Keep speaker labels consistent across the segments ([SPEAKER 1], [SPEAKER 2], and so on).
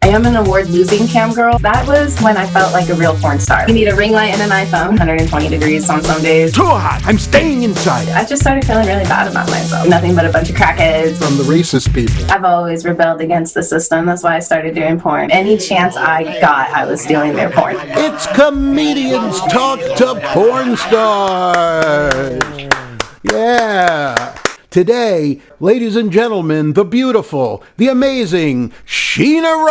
[SPEAKER 1] am an award-losing cam girl. That was when I felt like a real porn star. You need a ring light and an iPhone, 120 degrees on some days.
[SPEAKER 2] Too hot, I'm staying inside.
[SPEAKER 1] I just started feeling really bad about myself. Nothing but a bunch of crackheads.
[SPEAKER 2] From the racist people.
[SPEAKER 1] I've always rebelled against the system. That's why I started doing porn. Any chance I got, I was stealing their porn.
[SPEAKER 2] It's Comedians Talk to Porn Stars. Yeah. Today, ladies and gentlemen, the beautiful, the amazing Sheena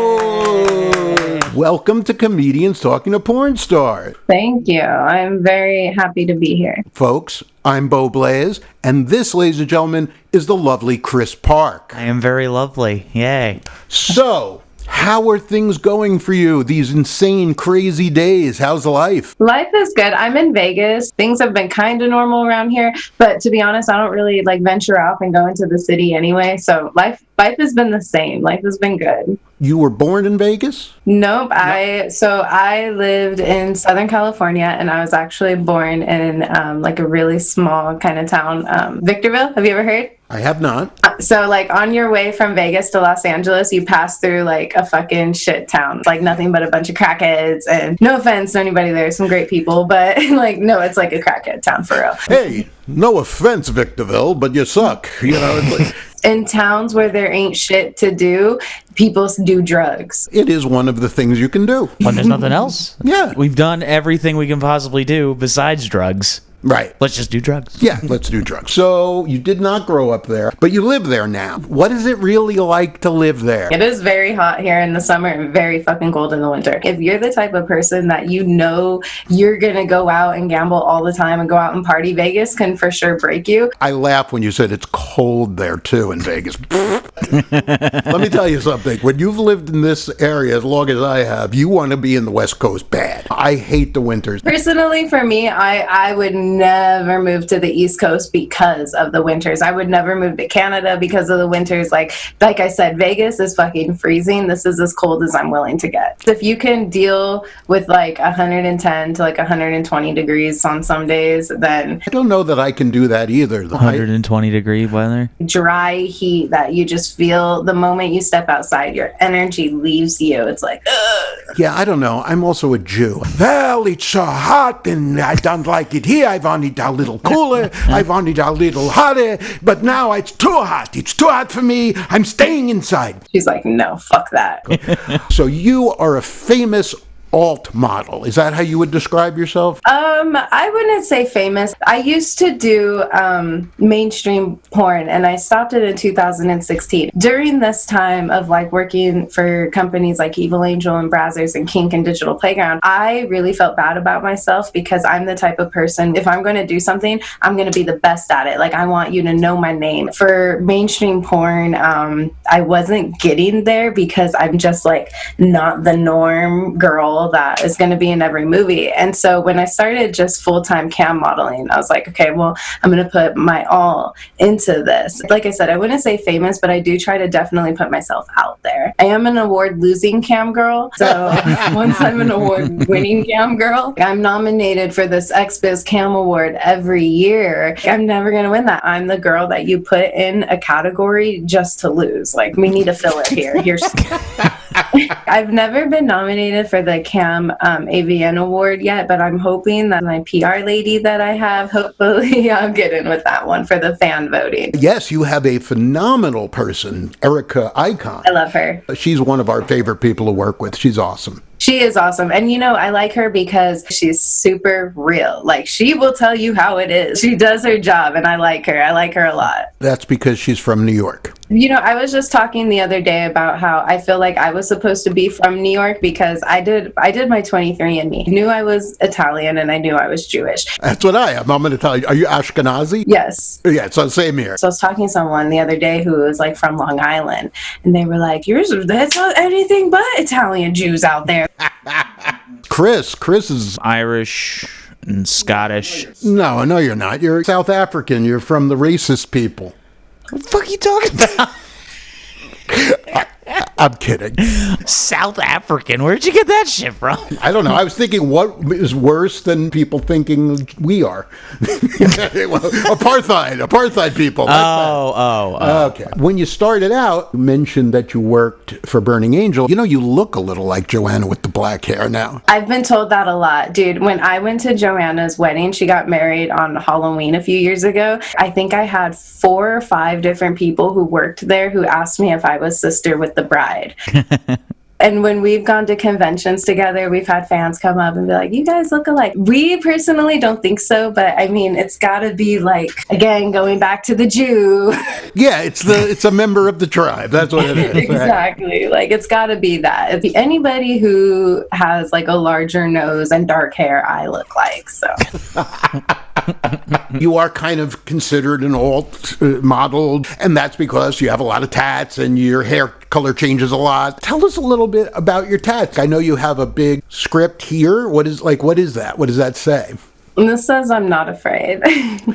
[SPEAKER 2] Rose. Welcome to Comedians Talking to Porn Stars.
[SPEAKER 1] Thank you. I'm very happy to be here.
[SPEAKER 2] Folks, I'm Beau Blaze, and this, ladies and gentlemen, is the lovely Chris Park.
[SPEAKER 3] I am very lovely. Yay.
[SPEAKER 2] So, how are things going for you these insane, crazy days? How's life?
[SPEAKER 1] Life is good. I'm in Vegas. Things have been kind of normal around here, but to be honest, I don't really venture off and go into the city anyway. So life has been the same. Life has been good.
[SPEAKER 2] You were born in Vegas?
[SPEAKER 1] Nope. I lived in Southern California, and I was actually born in a really small kind of town, Victorville. Have you ever heard?
[SPEAKER 2] I have not.
[SPEAKER 1] So on your way from Vegas to Los Angeles, you pass through a fucking shit town. It's nothing but a bunch of crackheads, and no offense to anybody there, some great people, but no, it's like a crackhead town for real.
[SPEAKER 2] Hey, no offense, Victorville, but you suck. You know, it's
[SPEAKER 1] in towns where there ain't shit to do, people do drugs.
[SPEAKER 2] It is one of the things you can do.
[SPEAKER 3] When there's nothing else?
[SPEAKER 2] Yeah.
[SPEAKER 3] We've done everything we can possibly do besides drugs.
[SPEAKER 2] Right.
[SPEAKER 3] Let's just do drugs.
[SPEAKER 2] Yeah, let's do drugs. So you did not grow up there, but you live there now. What is it really like to live there?
[SPEAKER 1] It is very hot here in the summer and very fucking cold in the winter. If you're the type of person that you know you're going to go out and gamble all the time and go out and party, Vegas can for sure break you.
[SPEAKER 2] I laugh when you said it's cold there too in Vegas. Let me tell you something. When you've lived in this area as long as I have, you want to be in the West Coast bad. I hate the winters.
[SPEAKER 1] Personally, for me, I would never move to the East Coast because of the winters. I would never move to Canada because of the winters. Like I said, Vegas is fucking freezing. This is as cold as I'm willing to get. If you can deal with 110 to 120 degrees on some days, then
[SPEAKER 2] I don't know that I can do that either.
[SPEAKER 3] 120 degree weather.
[SPEAKER 1] Dry heat that you just feel the moment you step outside, your energy leaves you. It's ugh.
[SPEAKER 2] Yeah, I don't know. I'm also a Jew. Well, it's so hot and I don't like it here. I want it a little cooler. I want it a little hotter. But now it's too hot. It's too hot for me. I'm staying inside.
[SPEAKER 1] She's like, no, fuck that.
[SPEAKER 2] So you are a famous alt model. Is that how you would describe yourself?
[SPEAKER 1] I wouldn't say famous. I used to do mainstream porn, and I stopped it in 2016. During this time of working for companies like Evil Angel and Brazzers and Kink and Digital Playground, I really felt bad about myself because I'm the type of person, if I'm going to do something, I'm going to be the best at it. I want you to know my name. For mainstream porn, I wasn't getting there because I'm just not the norm girl that is going to be in every movie. And so when I started just full-time cam modeling, I was like, okay, well, I'm going to put my all into this. Like I said, I wouldn't say famous, but I do try to definitely put myself out there. I am an award-losing cam girl. So once I'm an award-winning cam girl, I'm nominated for this Xbiz Cam Award every year. I'm never going to win that. I'm the girl that you put in a category just to lose. We need to fill it here. Here's I've never been nominated for the Cam AVN Award yet, but I'm hoping that my PR lady that I have, hopefully I'll get in with that one for the fan voting.
[SPEAKER 2] Yes, you have a phenomenal person, Erica Icon.
[SPEAKER 1] I love her.
[SPEAKER 2] She's one of our favorite people to work with. She's awesome.
[SPEAKER 1] She is awesome. And I like her because she's super real. She will tell you how it is. She does her job, and I like her. I like her a lot.
[SPEAKER 2] That's because she's from New York.
[SPEAKER 1] I was just talking the other day about how I feel like I was supposed to be from New York because I did my 23andMe. I knew I was Italian and I knew I was Jewish.
[SPEAKER 2] That's what I am. I'm going to tell you. Are you Ashkenazi?
[SPEAKER 1] Yes.
[SPEAKER 2] Yeah, so same here.
[SPEAKER 1] So I was talking to someone the other day who was from Long Island, and they were like, that's not anything but Italian Jews out there.
[SPEAKER 2] Chris is
[SPEAKER 3] Irish and Scottish.
[SPEAKER 2] No, you're not. You're South African. You're from the racist people.
[SPEAKER 3] What the fuck are you talking about?
[SPEAKER 2] I'm kidding.
[SPEAKER 3] South African. Where'd you get that shit from?
[SPEAKER 2] I don't know. I was thinking, what is worse than people thinking we are? Apartheid people. Okay. When you started out, you mentioned that you worked for Burning Angel. You know, you look a little like Joanna with the black hair now.
[SPEAKER 1] I've been told that a lot. Dude, when I went to Joanna's wedding, she got married on Halloween a few years ago. I think I had 4 or 5 different people who worked there who asked me if I was sister with the bride. And when we've gone to conventions together, we've had fans come up and be like, you guys look alike. We personally don't think so, but I mean, it's got to be like, again, going back to the Jew.
[SPEAKER 2] Yeah, it's a member of the tribe. That's what it is.
[SPEAKER 1] Exactly. Right? Like, it's got to be that. If anybody who has like a larger nose and dark hair, I look like, so.
[SPEAKER 2] You are kind of considered an alt model, and that's because you have a lot of tats and your hair color changes a lot. Tell us a little bit about your tats. I know you have a big script here. What is that? What does that say?
[SPEAKER 1] And this says I'm not afraid.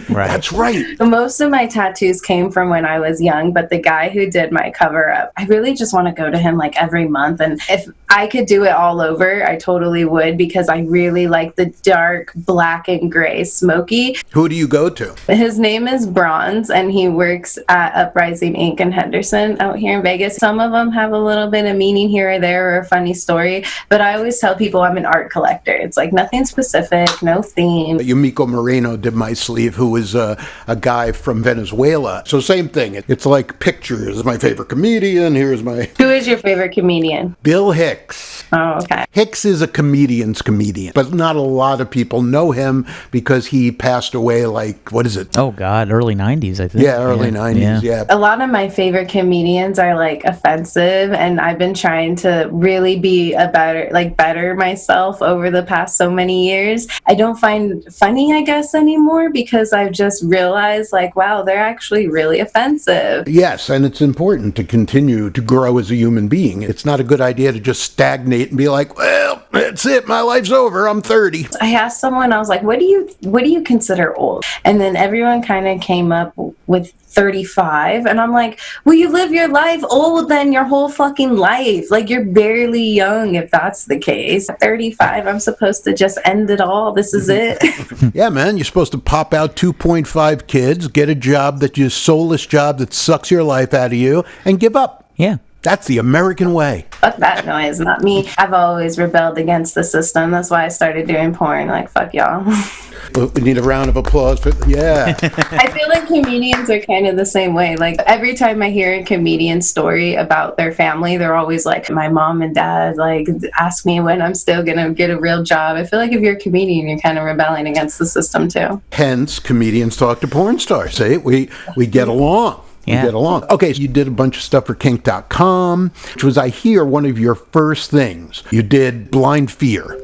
[SPEAKER 3] Right.
[SPEAKER 2] That's right.
[SPEAKER 1] Most of my tattoos came from when I was young, but the guy who did my cover up, I really just want to go to him like every month. And if I could do it all over, I totally would, because I really like the dark black and gray smoky.
[SPEAKER 2] Who do you go to?
[SPEAKER 1] His name is Bronze, and he works at Uprising Inc. in Henderson out here in Vegas. Some of them have a little bit of meaning here or there or a funny story, but I always tell people I'm an art collector. It's like nothing specific, no theme.
[SPEAKER 2] Yumiko Moreno did my sleeve, who is a guy from Venezuela. So same thing. It's like pictures. My favorite comedian. Here's my...
[SPEAKER 1] Who is your favorite comedian?
[SPEAKER 2] Bill Hicks.
[SPEAKER 1] Oh, okay.
[SPEAKER 2] Hicks is a comedian's comedian, but not a lot of people know him because he passed away like, what is it?
[SPEAKER 3] Oh, God, early 90s, I think.
[SPEAKER 2] Yeah, early 90s, yeah.
[SPEAKER 1] A lot of my favorite comedians are like offensive, and I've been trying to really be better myself over the past so many years. I don't find funny, I guess, anymore, because I've just realized like, wow, they're actually really offensive.
[SPEAKER 2] Yes, and it's important to continue to grow as a human being. It's not a good idea to just stagnate and be like, well, that's it, my life's over, I'm 30.
[SPEAKER 1] I asked someone, I was like, what do you consider old? And then everyone kind of came up with 35, and I'm like, well, you live your life old then your whole fucking life. Like, you're barely young if that's the case. 35, I'm supposed to just end it all. This is it.
[SPEAKER 2] Yeah, man, you're supposed to pop out 2.5 kids, get a job soulless job that sucks your life out of you, and give up.
[SPEAKER 3] Yeah.
[SPEAKER 2] That's the American way.
[SPEAKER 1] Fuck that noise, not me. I've always rebelled against the system. That's why I started doing porn. Like, fuck y'all.
[SPEAKER 2] We need a round of applause for, yeah.
[SPEAKER 1] I feel like comedians are kind of the same way. Like, every time I hear a comedian story about their family, they're always like, my mom and dad, like, ask me when I'm still going to get a real job. I feel like if you're a comedian, you're kind of rebelling against the system, too.
[SPEAKER 2] Hence, comedians talk to porn stars. See, we get along.
[SPEAKER 3] Yeah.
[SPEAKER 2] We get along. Okay, so you did a bunch of stuff for Kink.com, which was, I hear, one of your first things. You did Blind Fear.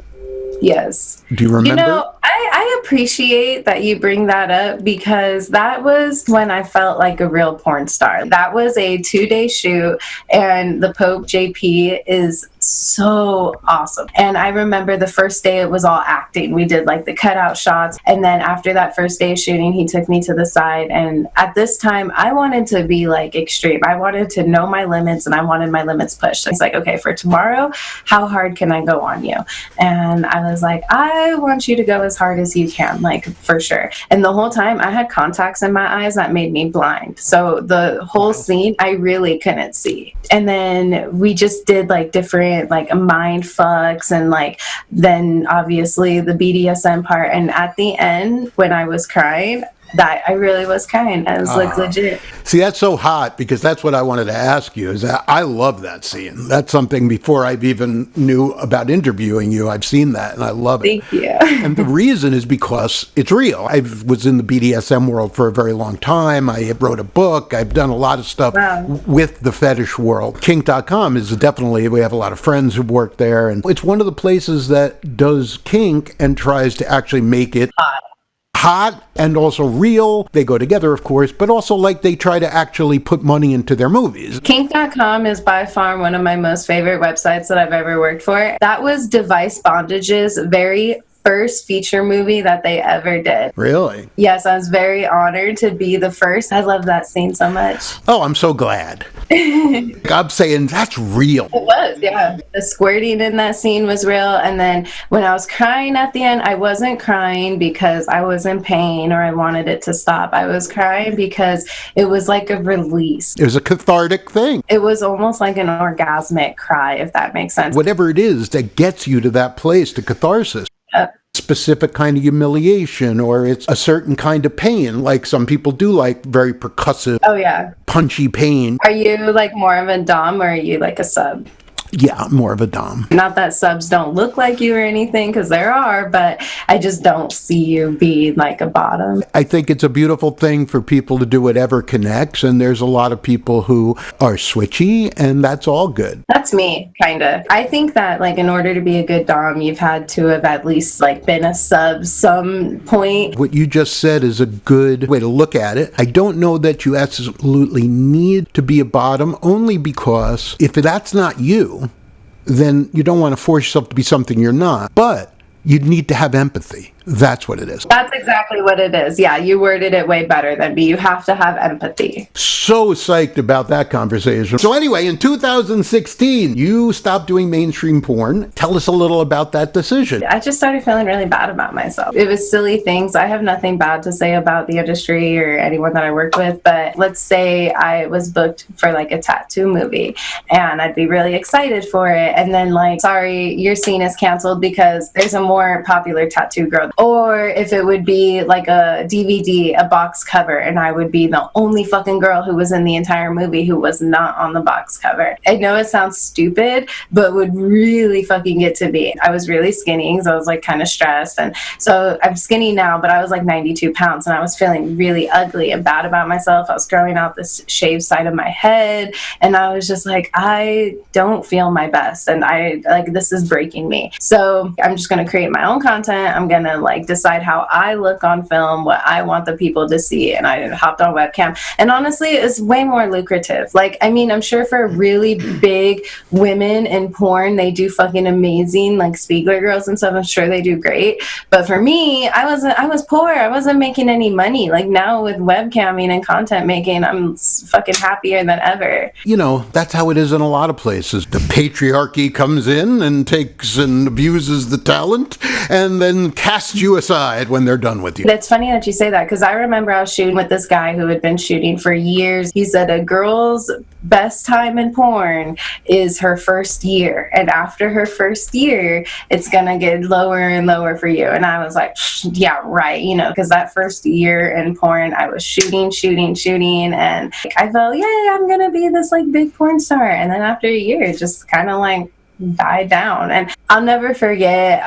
[SPEAKER 1] Yes.
[SPEAKER 2] Do you remember?
[SPEAKER 1] You know, I appreciate that you bring that up, because that was when I felt like a real porn star. That was a 2-day shoot, and the Pope JP is so awesome. And I remember the first day it was all acting. We did like the cutout shots, and then after that first day of shooting, he took me to the side, and at this time I wanted to be like extreme. I wanted to know my limits, and I wanted my limits pushed. He's like, okay, for tomorrow, how hard can I go on you? And I was like, I want you to go as hard as you can, like, for sure. And the whole time I had contacts in my eyes that made me blind, so the whole scene I really couldn't see. And then we just did like different like mind fucks, and like then obviously the BDSM part, and at the end when I was crying, that I really was crying. I was like legit.
[SPEAKER 2] See, that's so hot, because that's what I wanted to ask you, is that I love that scene. That's something before I've even knew about interviewing you, I've seen that and I love it.
[SPEAKER 1] Thank you.
[SPEAKER 2] And the reason is because it's real. I was in the BDSM world for a very long time. I wrote a book. I've done a lot of stuff with the fetish world. Kink.com is definitely, we have a lot of friends who work there, and it's one of the places that does kink and tries to actually make it hot and also real. They go together, of course, but also like they try to actually put money into their movies.
[SPEAKER 1] Kink.com is by far one of my most favorite websites that I've ever worked for. That was device bondage's very first feature movie that they ever did.
[SPEAKER 2] Really?
[SPEAKER 1] Yes, I was very honored to be the first. I love that scene so much.
[SPEAKER 2] Oh, I'm so glad. I'm saying that's real.
[SPEAKER 1] It was, yeah. The squirting in that scene was real. And then when I was crying at the end, I wasn't crying because I was in pain or I wanted it to stop. I was crying because it was like a release.
[SPEAKER 2] It was a cathartic thing.
[SPEAKER 1] It was almost like an orgasmic cry, if that makes sense.
[SPEAKER 2] Whatever it is that gets you to that place, to catharsis. Specific kind of humiliation, or it's a certain kind of pain, like some people do, like very percussive, punchy pain.
[SPEAKER 1] Are you like more of a dom or are you like a sub?
[SPEAKER 2] Yeah, more of a dom.
[SPEAKER 1] Not that subs don't look like you or anything, because there are, but I just don't see you being like a bottom.
[SPEAKER 2] I think it's a beautiful thing for people to do whatever connects, and there's a lot of people who are switchy, and that's all good.
[SPEAKER 1] That's me, kind of. I think that like in order to be a good dom, you've had to have at least like been a sub some point.
[SPEAKER 2] What you just said is a good way to look at it. I don't know that you absolutely need to be a bottom, only because if that's not you, then you don't want to force yourself to be something you're not. But you need to have empathy. That's what it is.
[SPEAKER 1] That's exactly what it is. Yeah, you worded it way better than me. You have to have empathy.
[SPEAKER 2] So psyched about that conversation. So anyway, in 2016, you stopped doing mainstream porn. Tell us a little about that decision.
[SPEAKER 1] I just started feeling really bad about myself. It was silly things. I have nothing bad to say about the industry or anyone that I worked with, but let's say I was booked for like a tattoo movie and I'd be really excited for it. And then like, sorry, your scene is canceled because there's a more popular tattoo girl. Or if it would be like a DVD, a box cover, and I would be the only fucking girl who was in the entire movie who was not on the box cover. I know it sounds stupid, but would really fucking get to me. I was really skinny because I was like kind of stressed. And so I'm skinny now, but I was like 92 pounds and I was feeling really ugly and bad about myself. I was growing out this shaved side of my head. And I was just like, I don't feel my best. And I like, this is breaking me. So I'm just going to create my own content. I'm going to like decide how I look on film, what I want the people to see, and I hopped on webcam. And honestly, it's way more lucrative. Like, I mean, I'm sure for really big women in porn, they do fucking amazing, like Spiegler girls and stuff. I'm sure they do great. But for me, I was poor. I wasn't making any money. Like now with webcamming and content making, I'm fucking happier than ever.
[SPEAKER 2] You know, that's how it is in a lot of places. The patriarchy comes in and takes and abuses the talent and then casts you aside when they're done with you.
[SPEAKER 1] It's funny that you say that because I remember I was shooting with this guy who had been shooting for years. He said a girl's best time in porn is her first year. And after her first year, it's going to get lower and lower for you. And I was like, yeah, right. You know, because that first year in porn, I was shooting. And I felt, yeah, I'm going to be this like big porn star. And then after a year, it just kind of like died down. And I'll never forget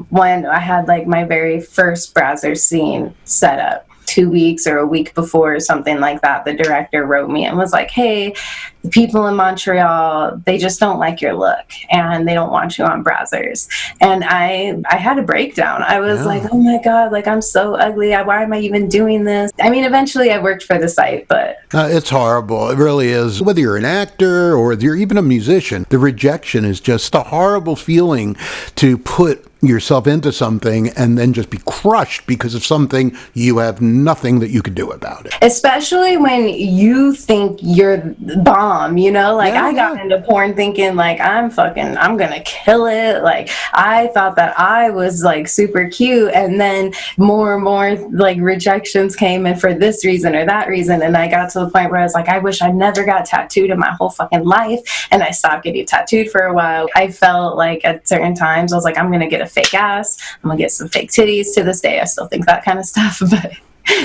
[SPEAKER 1] when I had like my very first Brazzers scene set up. 2 weeks or a week before or something like that, the director wrote me and was like, hey, the people in Montreal, they just don't like your look and they don't want you on Brazzers. And I had a breakdown. I was like, oh my God, like I'm so ugly. Why am I even doing this? I mean, eventually I worked for the site, but
[SPEAKER 2] it's horrible. It really is. Whether you're an actor or you're even a musician, the rejection is just a horrible feeling to put yourself into something and then just be crushed because of something you have nothing that you could do about it.
[SPEAKER 1] Especially when you think you're the bomb, you know? Like I got into porn thinking like I'm gonna kill it. Like I thought that I was like super cute, and then more and more like rejections came in for this reason or that reason, and I got to the point where I was like, I wish I never got tattooed in my whole fucking life, and I stopped getting tattooed for a while. I felt like at certain times I was like, I'm gonna get a fake ass, I'm gonna get some fake titties. To this day I still think that kind of stuff, but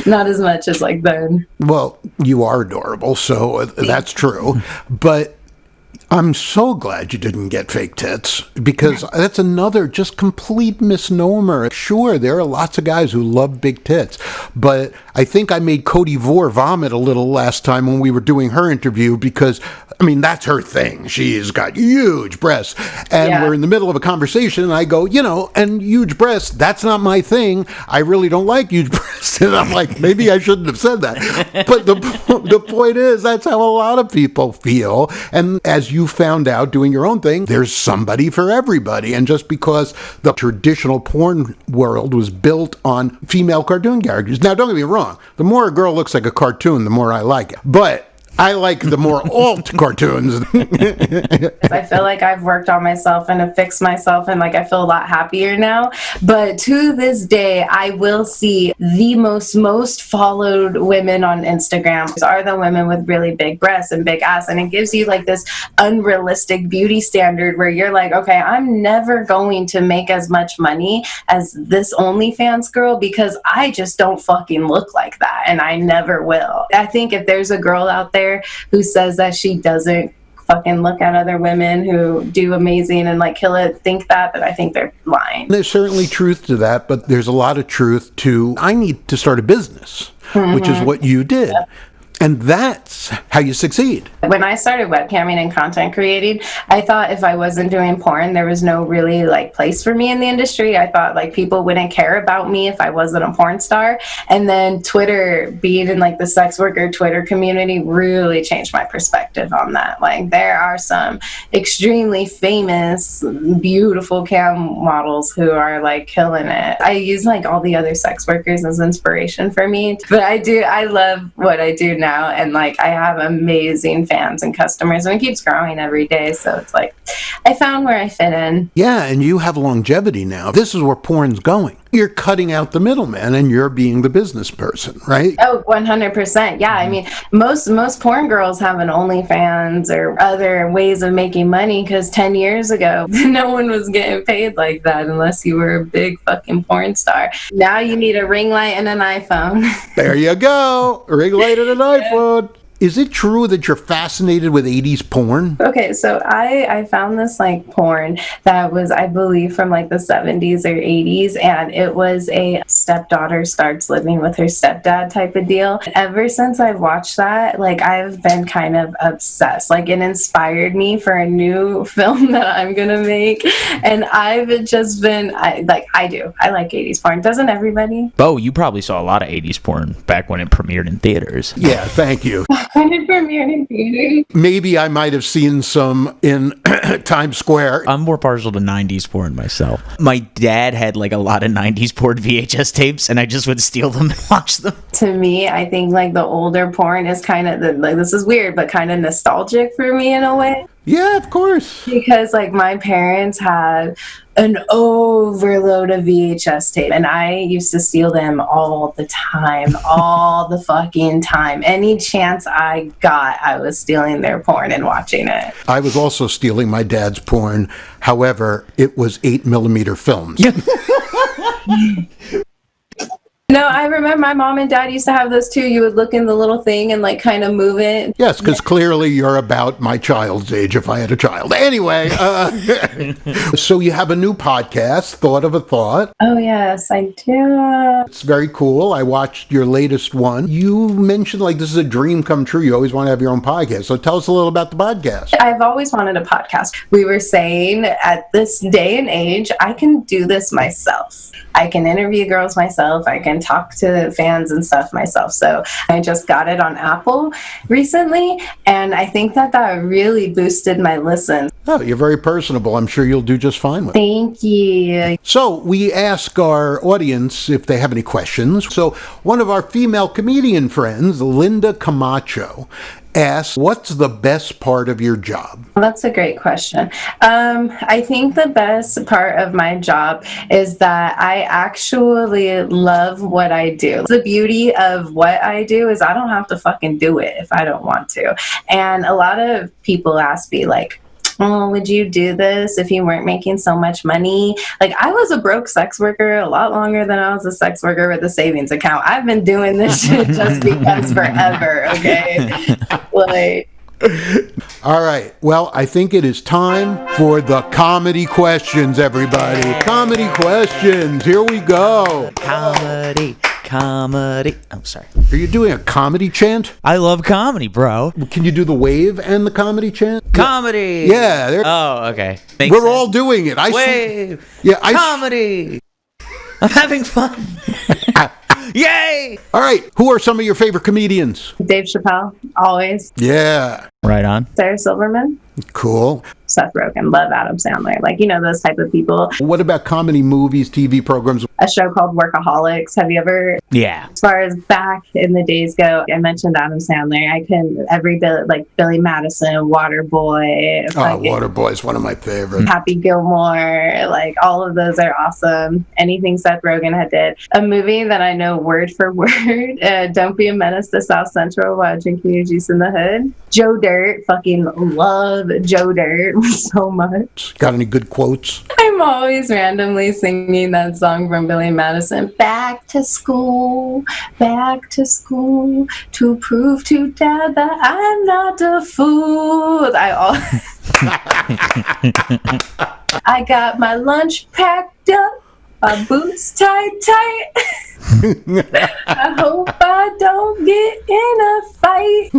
[SPEAKER 1] not as much as like then.
[SPEAKER 2] Well, you are adorable, so that's true. But I'm so glad you didn't get fake tits, because that's another just complete misnomer. Sure, there are lots of guys who love big tits, but I think I made Cody Vore vomit a little last time when we were doing her interview because, I mean, that's her thing. She's got huge breasts. And we're in the middle of a conversation and I go, and huge breasts, that's not my thing. I really don't like huge breasts. And I'm like, maybe I shouldn't have said that. But the point is, that's how a lot of people feel. And as you found out doing your own thing, there's somebody for everybody. And just because the traditional porn world was built on female cartoon characters. Now, don't get me wrong. The more a girl looks like a cartoon, the more I like it. But I like the more alt cartoons.
[SPEAKER 1] I feel like I've worked on myself and have fixed myself, and like I feel a lot happier now. But to this day, I will see the most followed women on Instagram are the women with really big breasts and big ass, and it gives you like this unrealistic beauty standard where you're like, okay, I'm never going to make as much money as this OnlyFans girl because I just don't fucking look like that, and I never will. I think if there's a girl out there who says that she doesn't fucking look at other women who do amazing and like kill it, think that, but I think they're lying.
[SPEAKER 2] There's certainly truth to that, but there's a lot of truth to, I need to start a business, which is what you did. Yep. And that's how you succeed.
[SPEAKER 1] When I started webcamming and content creating, I thought if I wasn't doing porn, there was no really like place for me in the industry. I thought like people wouldn't care about me if I wasn't a porn star. And then Twitter, being in like the sex worker Twitter community, really changed my perspective on that. Like there are some extremely famous, beautiful cam models who are like killing it. I use like all the other sex workers as inspiration for me. But I love what I do now. And like I have amazing fans and customers, and it keeps growing every day. So it's like I found where I fit in.
[SPEAKER 2] Yeah, and you have longevity now. This is where porn's going. You're cutting out the middleman and you're being the business person, right?
[SPEAKER 1] Oh, 100%. Yeah, I mean, most porn girls have an OnlyFans or other ways of making money because 10 years ago, no one was getting paid like that unless you were a big fucking porn star. Now you need a ring light and an iPhone.
[SPEAKER 2] There you go. Ring light and an iPhone. Is it true that you're fascinated with 80s porn?
[SPEAKER 1] Okay, so I found this like porn that was, I believe, from like the 70s or 80s, and it was a stepdaughter starts living with her stepdad type of deal. Ever since I watched that, like I've been kind of obsessed. Like it inspired me for a new film that I'm gonna make, and I've just been, I like 80s porn. Doesn't everybody?
[SPEAKER 3] Bo, you probably saw a lot of 80s porn back when it premiered in theaters.
[SPEAKER 2] Yeah, thank you.
[SPEAKER 1] When it premiered in theaters?
[SPEAKER 2] Maybe I might have seen some in Times Square.
[SPEAKER 3] I'm more partial to 90s porn myself. My dad had like a lot of 90s porn VHS tapes, and I just would steal them and watch them.
[SPEAKER 1] To me, I think like the older porn is kind of, like this is weird, but kind of nostalgic for me in a way.
[SPEAKER 2] Yeah, of course.
[SPEAKER 1] Because like my parents had an overload of VHS tape, and I used to steal them all the time, all the fucking time. Any chance I got, I was stealing their porn and watching it.
[SPEAKER 2] I was also stealing my dad's porn. However, it was 8mm films.
[SPEAKER 1] No, I remember my mom and dad used to have those too. You would look in the little thing and like kind of move it.
[SPEAKER 2] Yes, because clearly you're about my child's age if I had a child. Anyway, so you have a new podcast, Thought of a Thought.
[SPEAKER 1] Oh, yes, I do.
[SPEAKER 2] It's very cool. I watched your latest one. You mentioned like this is a dream come true. You always want to have your own podcast. So tell us a little about the podcast.
[SPEAKER 1] I've always wanted a podcast. We were saying at this day and age, I can do this myself. I can interview girls myself. I can talk to fans and stuff myself. So I just got it on Apple recently, and I think that really boosted my listens.
[SPEAKER 2] Oh, you're very personable. I'm sure you'll do just fine with it.
[SPEAKER 1] Thank you.
[SPEAKER 2] So we ask our audience if they have any questions. So one of our female comedian friends, Linda Camacho, asks, what's the best part of your job?
[SPEAKER 1] That's a great question. I think the best part of my job is that I actually love what I do. The beauty of what I do is I don't have to fucking do it if I don't want to. And a lot of people ask me like, oh, would you do this if you weren't making so much money? Like, I was a broke sex worker a lot longer than I was a sex worker with a savings account. I've been doing this shit just because forever, okay? Like...
[SPEAKER 2] All right. Well, I think it is time for the comedy questions, everybody. Comedy questions. Here we go.
[SPEAKER 3] Comedy comedy. I'm sorry.
[SPEAKER 2] Are you doing a comedy chant?
[SPEAKER 3] I love comedy, bro.
[SPEAKER 2] Can you do the wave and the comedy chant?
[SPEAKER 3] Comedy.
[SPEAKER 2] Yeah.
[SPEAKER 3] Oh, okay.
[SPEAKER 2] We're all doing it.
[SPEAKER 3] Wave.
[SPEAKER 2] Yeah.
[SPEAKER 3] Comedy. I'm having fun. Yay!
[SPEAKER 2] All right. Who are some of your favorite comedians?
[SPEAKER 1] Dave Chapelle, always.
[SPEAKER 2] Yeah.
[SPEAKER 3] Right on.
[SPEAKER 1] Sarah Silverman.
[SPEAKER 2] Cool.
[SPEAKER 1] Seth Rogan. Love Adam Sandler. Like, those type of people.
[SPEAKER 2] What about comedy movies, TV programs?
[SPEAKER 1] A show called Workaholics. Have you ever?
[SPEAKER 3] Yeah.
[SPEAKER 1] As far as back in the days go, I mentioned Adam Sandler. I can Billy Madison, Waterboy.
[SPEAKER 2] Waterboy is one of my favorites.
[SPEAKER 1] Happy Gilmore. Like, all of those are awesome. Anything Seth Rogen had did. A movie that I know word for word. Don't be a menace to South Central while drinking your juice in the hood. Joe Dirt. Fucking love Joe Dirt so much.
[SPEAKER 2] Got any good quotes?
[SPEAKER 1] I'm always randomly singing that song from Billy Madison. Back to school to prove to dad that I'm not a fool. I got my lunch packed up, my boots tight. I hope I don't get in a fight.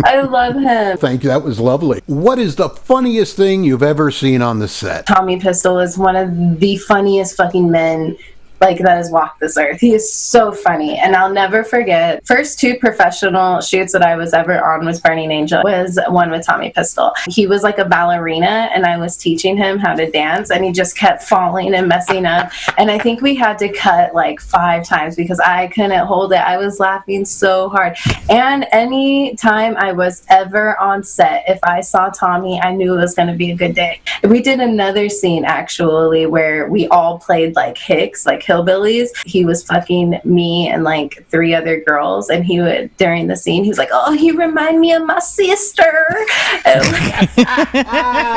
[SPEAKER 1] I love him.
[SPEAKER 2] Thank you. That was lovely. What is the funniest thing you've ever seen on the set?
[SPEAKER 1] Tommy Pistol is one of the funniest fucking men that has walked this earth. He is so funny, and I'll never forget. First 2 professional shoots that I was ever on with Burning Angel was one with Tommy Pistol. He was like a ballerina, and I was teaching him how to dance, and he just kept falling and messing up. And I think we had to cut 5 times because I couldn't hold it. I was laughing so hard. And any time I was ever on set, if I saw Tommy, I knew it was going to be a good day. We did another scene actually where we all played Hicks, hillbillies. He was fucking me and 3 other girls, and he would, during the scene, he was like, "Oh, you remind me of my sister."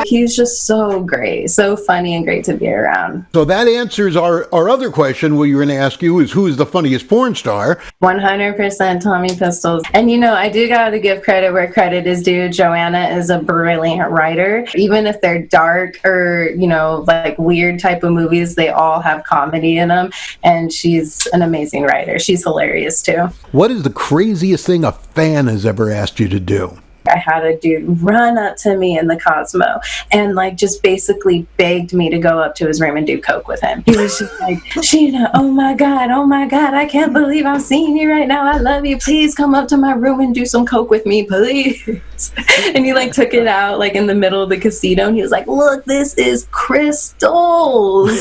[SPEAKER 1] He's just so great, so funny and great to be around.
[SPEAKER 2] So that answers our other question we were going to ask you is who is the funniest porn star?
[SPEAKER 1] 100% Tommy Pistols. And I do gotta give credit where credit is due. Joanna is a brilliant writer. Even if they're dark or weird type of movies, they all have comedy in them. And she's an amazing writer. She's hilarious too.
[SPEAKER 2] What is the craziest thing a fan has ever asked you to do?
[SPEAKER 1] I had a dude run up to me in the Cosmo and just basically begged me to go up to his room and do coke with him. He was just like, "Sheena, oh my God, I can't believe I'm seeing you right now. I love you. Please come up to my room and do some coke with me, please." And he took it out in the middle of the casino, and he was like, "Look, this is crystals."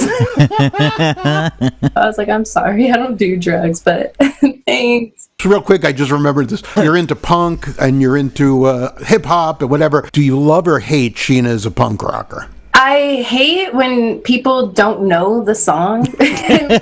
[SPEAKER 1] I was like, "I'm sorry, I don't do drugs, but thanks."
[SPEAKER 2] Real quick, I just remembered this. You're into punk and you're into hip hop or whatever. Do you love or hate Sheena as a punk rocker?
[SPEAKER 1] I hate when people don't know the song. I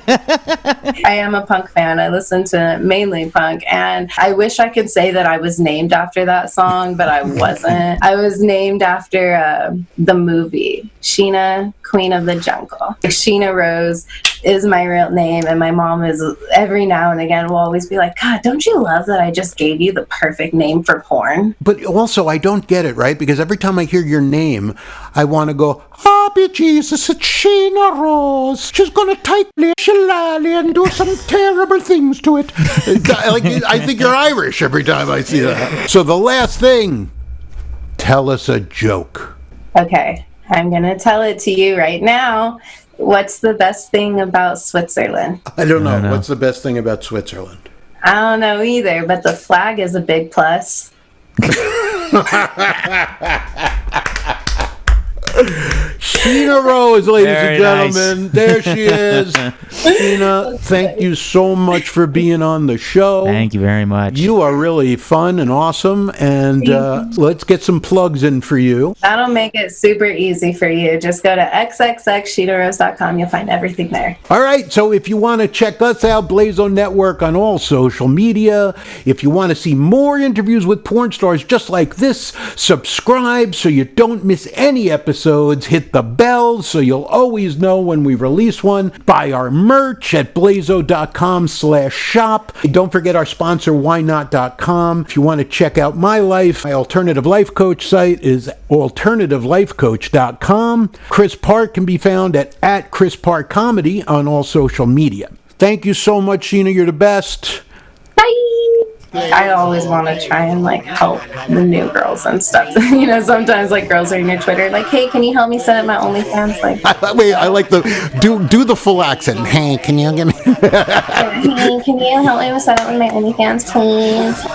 [SPEAKER 1] am a punk fan. I listen to mainly punk, and I wish I could say that I was named after that song, but I wasn't. I was named after the movie, Sheena, Queen of the Jungle. Sheena Rose is my real name, and my mom is every now and again will always be like, "God, don't you love that I just gave you the perfect name for porn?"
[SPEAKER 2] But also, I don't get it, right? Because every time I hear your name, I want to go, "Oh, be Jesus, it's Sheena Rose. She's going to tightly shillelagh and do some terrible things to it." I think you're Irish every time I see that. So the last thing, tell us a joke.
[SPEAKER 1] Okay, I'm going to tell it to you right now. What's the best thing about Switzerland?
[SPEAKER 2] I don't know. What's the best thing about Switzerland?
[SPEAKER 1] I don't know either, but the flag is a big plus.
[SPEAKER 2] Sheena Rose, ladies
[SPEAKER 3] Very
[SPEAKER 2] and gentlemen.
[SPEAKER 3] nice.
[SPEAKER 2] There she is. Sheena, thank you so much for being on the show.
[SPEAKER 3] Thank you very much.
[SPEAKER 2] You are really fun and awesome, and let's get some plugs in for you.
[SPEAKER 1] That'll make it super easy for you. Just go to xxxsheenarose.com. You'll find everything there.
[SPEAKER 2] All right, so if you want to check us out, Blazo Network on all social media. If you want to see more interviews with porn stars just like this, subscribe so you don't miss any episodes. Hit the bell so you'll always know when we release one. Buy our merch at blazo.com/shop. Don't forget our sponsor, whynot.com. If you want to check out my life, my alternative life coach site is alternativelifecoach.com. Chris Park can be found at Chris Park Comedy on all social media. Thank you so much, Sheena. You're the best.
[SPEAKER 1] Bye. I always want to try and like help the new girls and stuff. You know, sometimes like girls are in your Twitter like, hey, can you help me set up my OnlyFans? Like,
[SPEAKER 4] Wait, I like the do the full accent. Hey, can you give me?
[SPEAKER 1] hey, can you help me set up my OnlyFans, please?